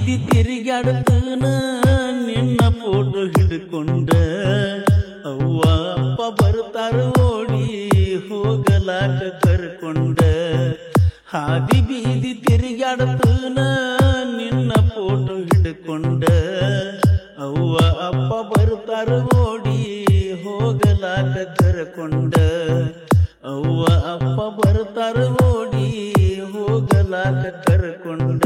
ಬೀದಿ ತಿರುಗಾಡುತ್ತನ ನಿನ್ನ ಫೋಟೋ ಹಿಡ್ಕೊಂಡ ಅವ್ವ ಅಪ್ಪ ಬರ್ತಾರ ಓಡಿ ಹೋಗಲಾಕ ಕರ್ಕೊಂಡ ಹಾದಿ ಬೀದಿ ತಿರುಗಾಡುತ್ತನ ನಿನ್ನ ಫೋಟೋ ಹಿಡ್ಕೊಂಡ ಅವ್ವ ಅಪ್ಪ ಬರ್ತಾರ ಓಡಿ ಹೋಗಲಾಕ ಕರ್ಕೊಂಡ ಅವ್ವ ಅಪ್ಪ ಬರ್ತಾರ ಓಡಿ ಹೋಗಲಾಕ ಕರ್ಕೊಂಡ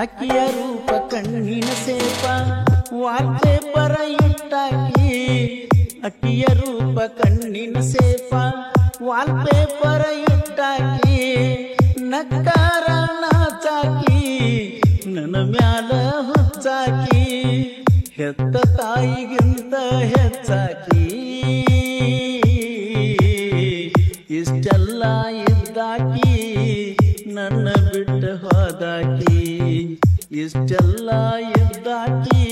ಅಕ್ಕಿಯ ರೂಪ ಕಣ್ಣಿನ ಸೇಪ ವಾಲ್ಪೇಪರ ಇಟ್ಟಾಕಿ ಅಕ್ಕಿಯ ರೂಪ ಕಣ್ಣಿನ ಸೇಪ ವಾಲ್ಪೇಪರ ಇಟ್ಟಾಕಿ ನಕ್ಕಾರ ನಾಚಾಕಿ ನನ್ನ ಮ್ಯಾಲ ಹುಚ್ಚಾಕಿ ಹೆತ್ತ ತಾಯಿಗಿಂತ ಹೆಚ್ಚಾಕಿ ಇಷ್ಟೆಲ್ಲ ಇದ್ದಾಕಿ ನನ್ನ ಬಿಟ್ಟ ಹೋದಾಕಿ ಇಷ್ಟೆಲ್ಲ ಇದ್ದಾಕಿ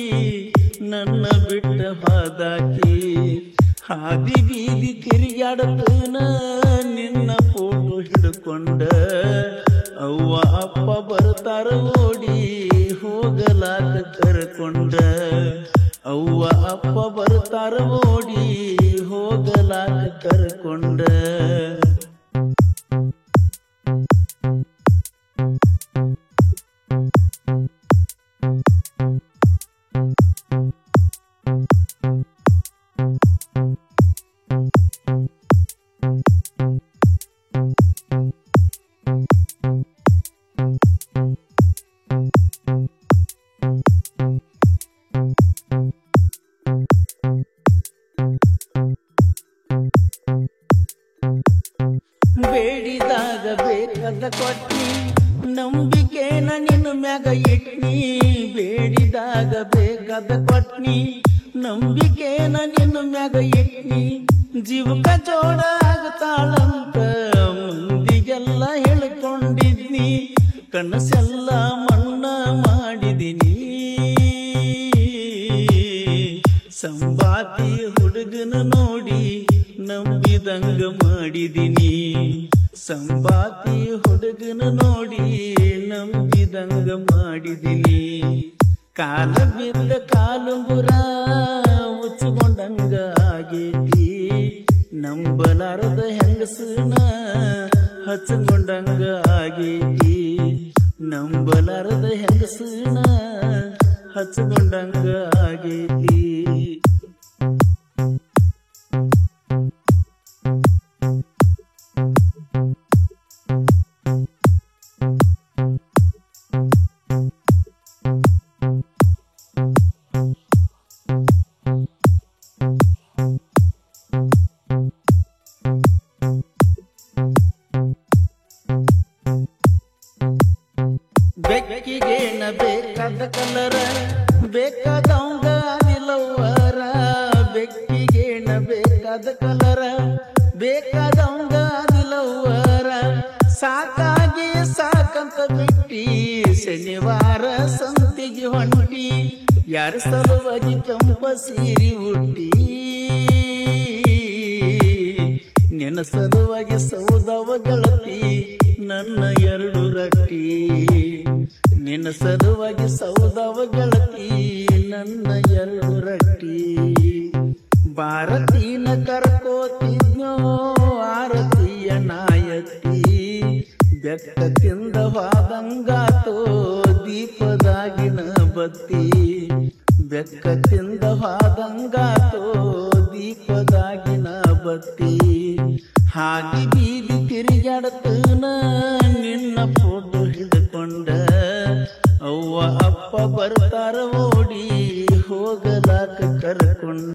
ನನ್ನ ಬಿಟ್ಟ ಹೋದಾಕಿ ಹಾದಿ ಬೀದಿ ತಿರುಗಾಡುತ್ತನ ನಿನ್ನ ಫೋಟೋ ಹಿಡ್ಕೊಂಡ ಅವ್ವ ಅಪ್ಪ ಬರ್ತಾರ ಓಡಿ ಹೋಗಲಾಕ ಕರ್ಕೊಂಡ ಅವ್ವ ಅಪ್ಪ ಬರ್ತಾರ ಓಡಿ ಹೋಗಲಾಕ ಕರ್ಕೊಂಡ ಬೇಡಿದಾಗ ಬೇಕಾದ ಕೊಟ್ನಿ ನಂಬಿಕೆನ ನಿನ್ನ ಮ್ಯಾಗ ಇಟ್ನಿ ಬೇಡಿದಾಗ ಬೇಕಾದ ಕೊಟ್ನಿ ನಂಬಿಕೆನ ನಿನ್ನ ಮ್ಯಾಗ ಇಟ್ನಿ ಜೀವಕ ಜೋಡ ಆಗತಾಳಂತ ಮಂದಿಗೆಲ್ಲ ಹೇಳ್ಕೊಂಡಿದ್ನಿ ಕನಸೆಲ್ಲ ಮಣ್ಣ ಮಾಡಿದಿನಿ ಸಂಬಾತಿ ಹುಡುಗನ ನೋಡಿ ನಂಬಿದಂಗ ಮಾಡಿದಿನಿ ಸಂಬಾತಿ ಹುಡುಗನ ನೋಡಿ ನಂಬಿದಂಗ ಮಾಡಿದಿನಿ ಕಾಲ ಬಿದ್ದ ಕಾಲುಂಗುರ ಉಚ್ಕೊಂಡಂಗ ಆಗೇತಿ ನಂಬಲಾರದ ಹೆಂಗಸನ ಹಚ್ಕೊಂಡಂಗ ಆಗೇತಿ ನಂಬಲಾರದ ಹೆಂಗಸನ ಹಚ್ಕೊಂಡಂಗ ಆಗೇತಿ ಬೆಕ್ಕಿಗೇನ ಬೇಕಾದ ಕಲರ ಬೇಕಾದವಂಗ ನಿಲವರ ಬೆಕ್ಕಿಗೇನ ಬೇಕಾದ ಕಲರ ಬೇಕಾದವಂಗ ನಿಲವರ ಸಾಕಾಗಿ ಸಾಕಂತ ಬಿಟ್ಟಿ ಶನಿವಾರ ಸಂತಿಗೆ ಹೊಂಟಿ ಯಾರ ಸಲುವಾಗಿ ಕೆಂಪ ಸೀರಿ ಹುಟ್ಟಿ ನಿನ್ನ ಸಲುವಾಗಿ ಸೌದವ ಗೆಳತಿ ನನ್ನ ಎರಡು ರಟ್ಟಿ ನಿನ್ನ ಸಲುವಾಗಿ ಸೌದವ ಗೆಳತಿ ನನ್ನ ಎರಡು ರಟ್ಟಿ ಭಾರತೀನ ಕರ್ಕೋತಿದ್ನೋ ಆರತಿಯ ನಾಯತಿ ಬೆಕ್ಕ ತಿಂದ ವಾದಂಗಾತೋ ದೀಪದಾಗಿನ ಬತ್ತಿ ಬೆಕ್ಕ ತಿಂದ ವಾದಂಗಾತೋ ದೀಪದಾಗಿನ ಬತ್ತಿ ಹಾದಿ ಬೀದಿ ತಿರುಗಾಡುತ್ತನ ನಿನ್ನ ಫೋಟೋ ಹಿಡ್ಕೊಂಡ ಅವ್ವ ಅಪ್ಪ ಬರ್ತಾರ ಓಡಿ ಹೋಗಲಾಕ ಕರ್ಕೊಂಡ